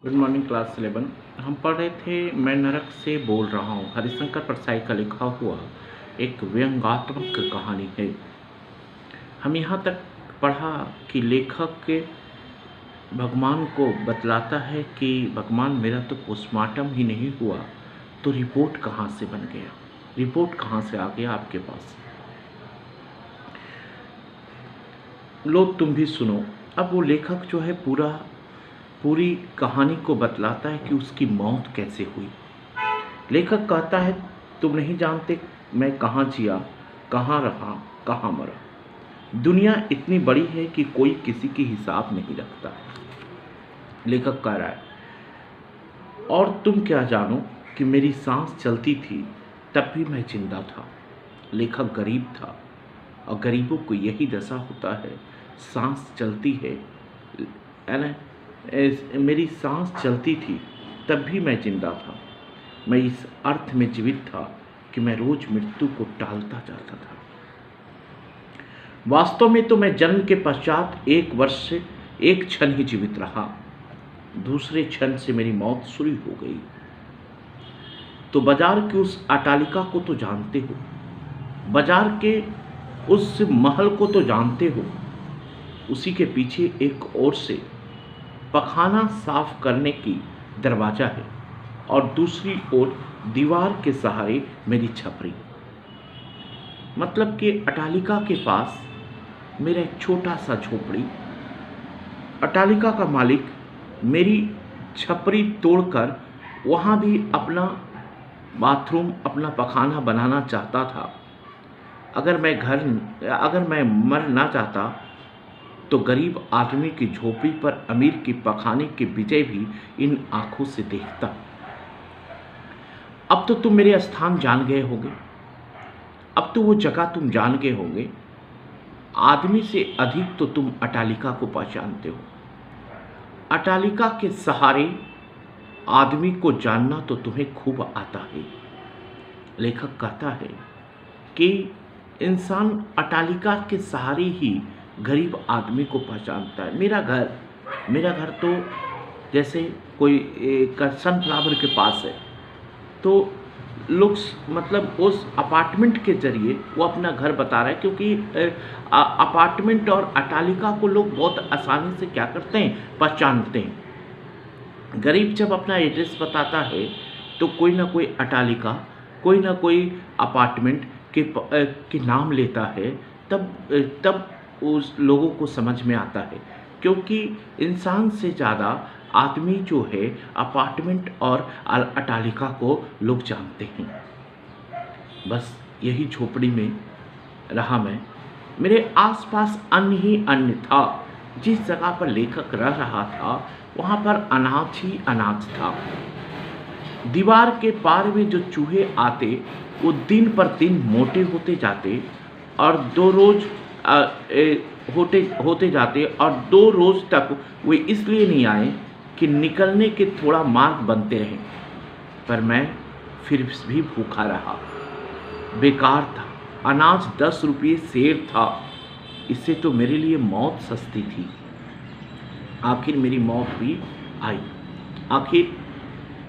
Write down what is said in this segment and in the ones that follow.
Good morning class 11। हम पढ़ रहे थे मैं नरक से बोल रहा हूँ। हरिशंकर परसाई का लिखा हुआ एक व्यंग्यात्मक कहानी है। हम यहाँ तक पढ़ा कि लेखक के भगवान को बतलाता है कि भगवान मेरा तो पोस्टमार्टम ही नहीं हुआ तो रिपोर्ट कहाँ से बन गया, रिपोर्ट कहाँ से आ गया आपके पास। लो तुम भी सुनो। अब वो लेखक जो है पूरी कहानी को बतलाता है कि उसकी मौत कैसे हुई। लेखक कहता है तुम नहीं जानते मैं कहाँ जिया, कहाँ रहा, कहाँ मरा। दुनिया इतनी बड़ी है कि कोई किसी की हिसाब नहीं रखता। लेखक कह रहा है और तुम क्या जानो कि मेरी सांस चलती थी तब भी मैं जिंदा था। लेखक गरीब था और गरीबों को यही दशा होता है, सांस चलती है ना। मेरी सांस चलती थी तब भी मैं जिंदा था। मैं इस अर्थ में जीवित था कि मैं रोज मृत्यु को टालता जाता था। वास्तव में तो मैं जन्म के पश्चात एक वर्ष से एक क्षण ही जीवित रहा, दूसरे क्षण से मेरी मौत शुरू हो गई। तो बाजार की उस अटालिका को तो जानते हो, बाजार के उस महल को तो जानते हो। उसी के पीछे एक ओर से पखाना साफ करने की दरवाजा है और दूसरी ओर दीवार के सहारे मेरी छपरी। मतलब कि अटालिका के पास मेरा एक छोटा सा झोपड़ी। अटालिका का मालिक मेरी छपरी तोड़कर वहाँ भी अपना बाथरूम, अपना पखाना बनाना चाहता था। अगर मैं मर ना चाहता तो गरीब आदमी की झोपड़ी पर अमीर की पखाने की विजय भी इन आंखों से देखता। अब तो तुम मेरे स्थान जान गए होंगे, अब तो वो जगह तुम जान गए होंगे। आदमी से अधिक तो तुम अटालिका को पहचानते हो। अटालिका के सहारे आदमी को जानना तो तुम्हें खूब आता है। लेखक कहता है कि इंसान अटालिका के सहारे ही गरीब आदमी को पहचानता है। मेरा घर तो जैसे कोई सनफ्लावर के पास है, तो लोग मतलब उस अपार्टमेंट के जरिए वो अपना घर बता रहा है, क्योंकि अपार्टमेंट और अटालिका को लोग बहुत आसानी से क्या करते हैं, पहचानते हैं। गरीब जब अपना एड्रेस बताता है तो कोई ना कोई अटालिका, कोई ना कोई अपार्टमेंट के नाम लेता है, तब उस लोगों को समझ में आता है। क्योंकि इंसान से ज़्यादा आदमी जो है अपार्टमेंट और अटालिका को लोग जानते हैं। बस यही झोपड़ी में रहा मैं। मेरे आसपास अन्य ही अन्य था। जिस जगह पर लेखक रह रहा था वहाँ पर अनाज ही अनाज था। दीवार के पार में जो चूहे आते वो दिन पर दिन मोटे होते जाते और 2 रोज होते जाते और 2 रोज तक वे इसलिए नहीं आए कि निकलने के थोड़ा मार्ग बनते रहे। पर मैं फिर भी भूखा रहा, बेकार था। अनाज 10 रुपये सेर था, इससे तो मेरे लिए मौत सस्ती थी। आखिर मेरी मौत भी आई। आखिर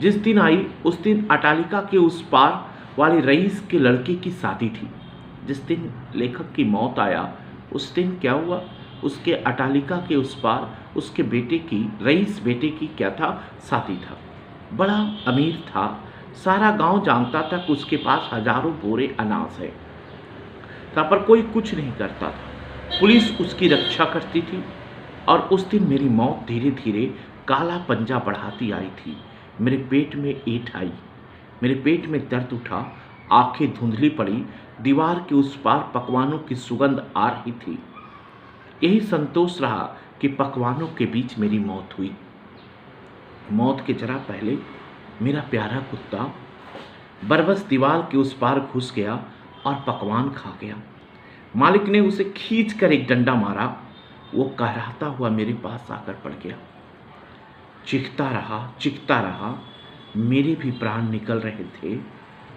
जिस दिन आई उस दिन अटालिका के उस पार वाले रईस के लड़के की शादी थी। जिस दिन लेखक की मौत आया उस दिन क्या हुआ, उसके अटालिका के उस पार उसके बेटे की, रईस बेटे की क्या था, शादी था। बड़ा अमीर था, सारा गांव जानता था कि उसके पास हजारों बोरे अनाज है। पर कोई कुछ नहीं करता था। पुलिस उसकी रक्षा करती थी। और उस दिन मेरी मौत धीरे धीरे काला पंजा बढ़ाती आई थी। मेरे पेट में ऐंठ आई, मेरे पेट में दर्द उठा, आंखें धुंधली पड़ी। दीवार के उस पार पकवानों की सुगंध आ रही थी। यही संतोष रहा कि पकवानों के बीच मेरी मौत हुई। मौत के जरा पहले मेरा प्यारा कुत्ता बरबस दीवार के उस पार घुस गया और पकवान खा गया। मालिक ने उसे खींच कर एक डंडा मारा। वो कहराता हुआ मेरे पास आकर पड़ गया। चिखता रहा। मेरे भी प्राण निकल रहे थे,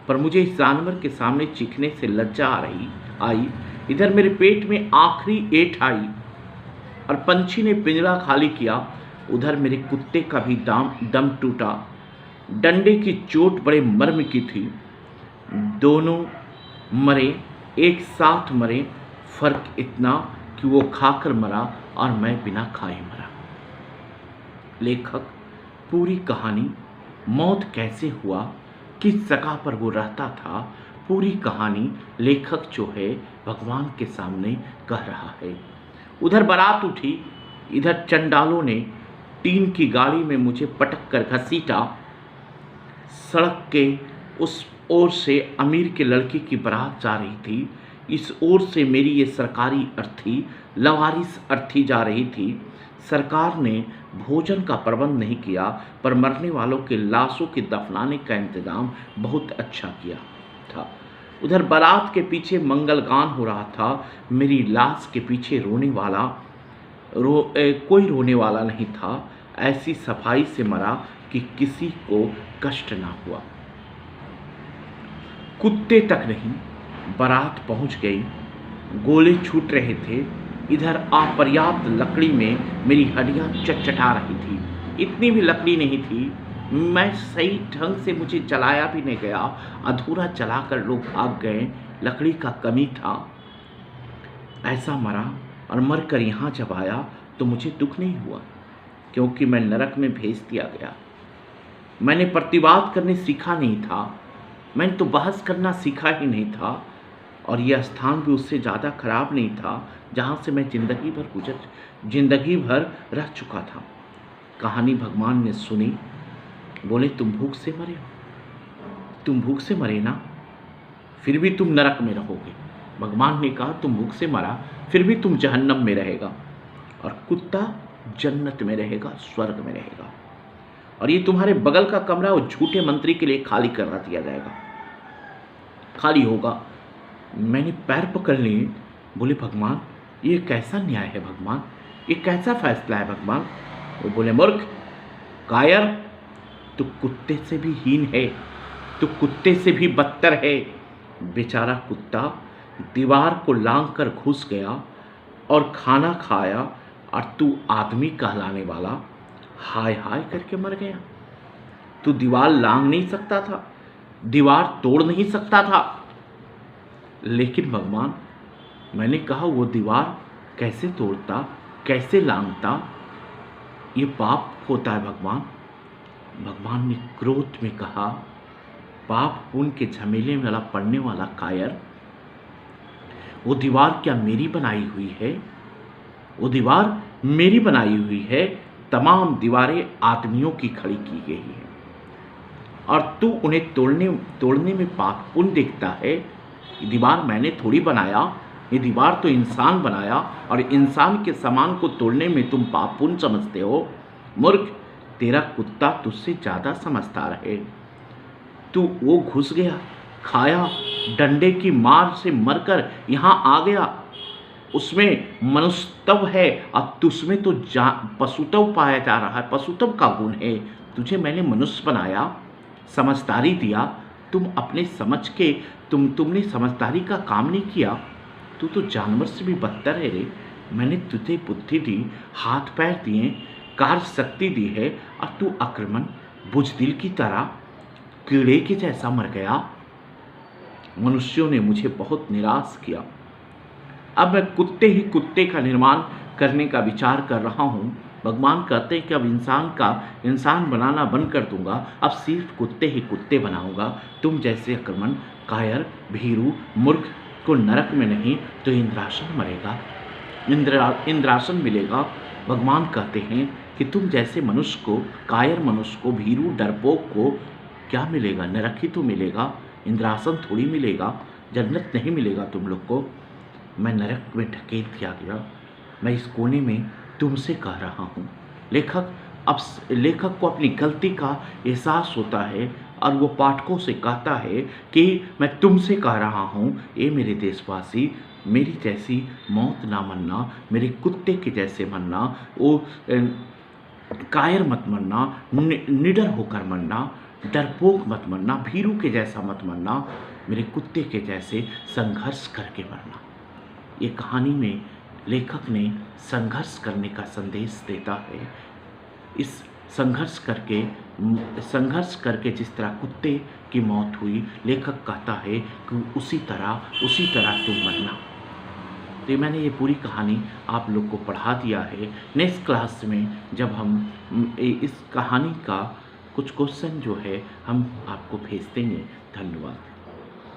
पर मुझे इस जानवर के सामने चीखने से लज्जा आई। इधर मेरे पेट में आखिरी ऐंठ आई और पंछी ने पिंजरा खाली किया। उधर मेरे कुत्ते का भी दम टूटा। डंडे की चोट बड़े मर्म की थी। दोनों मरे, एक साथ मरे, फर्क इतना कि वो खाकर मरा और मैं बिना खाए मरा। लेखक पूरी कहानी, मौत कैसे हुआ, किस जगह पर वो रहता था, पूरी कहानी लेखक जो है भगवान के सामने कह रहा है। उधर बारात उठी, इधर चंडालों ने टीन की गाड़ी में मुझे पटक कर घसीटा। सड़क के उस ओर से अमीर के लड़के की बारात जा रही थी, इस ओर से मेरी ये सरकारी अर्थी, लवारिस अर्थी जा रही थी। सरकार ने भोजन का प्रबंध नहीं किया, पर मरने वालों के लाशों के दफनाने का इंतजाम बहुत अच्छा किया था। उधर बारात के पीछे मंगलगान हो रहा था। मेरी लाश के पीछे कोई रोने वाला नहीं था। ऐसी सफाई से मरा कि किसी को कष्ट ना हुआ। कुत्ते तक नहीं, बारात पहुंच गई, गोले छूट रहे थे। इधर अपर्याप्त लकड़ी में मेरी हड्डियां चटचटा रही थी। इतनी भी लकड़ी नहीं थी, मैं सही ढंग से मुझे जलाया भी नहीं गया। अधूरा जलाकर लोग भाग गए, लकड़ी का कमी था। ऐसा मरा और मरकर यहाँ जब आया तो मुझे दुख नहीं हुआ, क्योंकि मैं नरक में भेज दिया गया। मैंने प्रतिवाद करने सीखा नहीं था, मैंने तो बहस करना सीखा ही नहीं था, और यह स्थान भी उससे ज़्यादा खराब नहीं था जहाँ से मैं जिंदगी भर रह चुका था। कहानी भगवान ने सुनी, बोले तुम भूख से मरे हो, तुम भूख से मरे ना, फिर भी तुम नरक में रहोगे। भगवान ने कहा तुम भूख से मरा, फिर भी तुम जहन्नम में रहेगा, और कुत्ता जन्नत में रहेगा, स्वर्ग में रहेगा। और ये तुम्हारे बगल का कमरा वो झूठे मंत्री के लिए खाली करवा दिया जाएगा, खाली होगा। मैंने पैर पकड़ लिए, बोले भगवान ये कैसा न्याय है भगवान, ये कैसा फैसला है भगवान। वो बोले मूर्ख, कायर, तू कुत्ते से भी हीन है, तू कुत्ते से भी बदतर है। बेचारा कुत्ता दीवार को लांघ कर घुस गया और खाना खाया, और तू आदमी कहलाने वाला हाय हाय करके मर गया। तू दीवार लांघ नहीं सकता था, दीवार तोड़ नहीं सकता था। लेकिन भगवान, मैंने कहा वो दीवार कैसे तोड़ता, कैसे लांघता, ये पाप होता है भगवान। भगवान ने क्रोध में कहा, पाप पुण्य के झमेले में पड़ने वाला कायर, वो दीवार क्या मेरी बनाई हुई है? वो दीवार मेरी बनाई हुई है, तमाम दीवारें आदमियों की खड़ी की गई है, और तू उन्हें तोड़ने में पाप पुण्य देखता है। ये दीवार मैंने थोड़ी बनाया, ये दीवार तो इंसान बनाया, और इंसान के सामान को तोड़ने में तुम पाप पुण्य समझते हो। मूर्ख, तेरा कुत्ता तुझसे ज़्यादा समझदार है। तू वो घुस गया, खाया, डंडे की मार से मरकर यहाँ आ गया, उसमें मनुष्यत्व है, और तुझमें तो पशुत्व पाया जा रहा है, पशुत्व का गुण है। तुझे मैंने मनुष्य बनाया, समझदारी दिया, तुम अपने समझ के तुमने समझदारी का काम नहीं किया। तू तो जानवर से भी बदतर है रे। मैंने तुझे बुद्धि दी, हाथ पैर दिए, कार्य शक्ति दी है, और तू आक्रमण बुजदिल की तरह कीड़े के जैसा मर गया। मनुष्यों ने मुझे बहुत निराश किया। अब मैं कुत्ते का निर्माण करने का विचार कर रहा हूँ। भगवान कहते हैं कि अब इंसान बनाना बंद कर दूंगा, अब सिर्फ कुत्ते बनाऊंगा। तुम जैसे आक्रमण, कायर, भीरू, मूर्ख को नरक में नहीं तो इंद्रासन मरेगा, इंद्रासन मिलेगा। भगवान कहते हैं कि तुम जैसे मनुष्य को, कायर मनुष्य को, भीरू डरपोक को क्या मिलेगा? नरक ही तो मिलेगा, इंद्रासन थोड़ी मिलेगा, जन्नत नहीं मिलेगा तुम लोग को। मैं नरक में ढकेल दिया गया। मैं इस कोने में तुमसे कह रहा हूँ। लेखक को अपनी गलती का एहसास होता है, और वो पाठकों से कहता है कि मैं तुमसे कह रहा हूँ, ये मेरे देशवासी, मेरी जैसी मौत ना मरना, मेरे कुत्ते के जैसे मरना, वो कायर मत मरना, निडर होकर मरना, डरपोक मत मरना, भीरू के जैसा मत मरना, मेरे कुत्ते के जैसे संघर्ष करके मरना। ये कहानी में लेखक ने संघर्ष करने का संदेश देता है। इस संघर्ष करके जिस तरह कुत्ते की मौत हुई, लेखक कहता है कि उसी तरह तुम मरना। तो मैंने ये पूरी कहानी आप लोग को पढ़ा दिया है। नेक्स्ट क्लास में जब हम इस कहानी का कुछ क्वेश्चन जो है हम आपको भेज देंगे। धन्यवाद।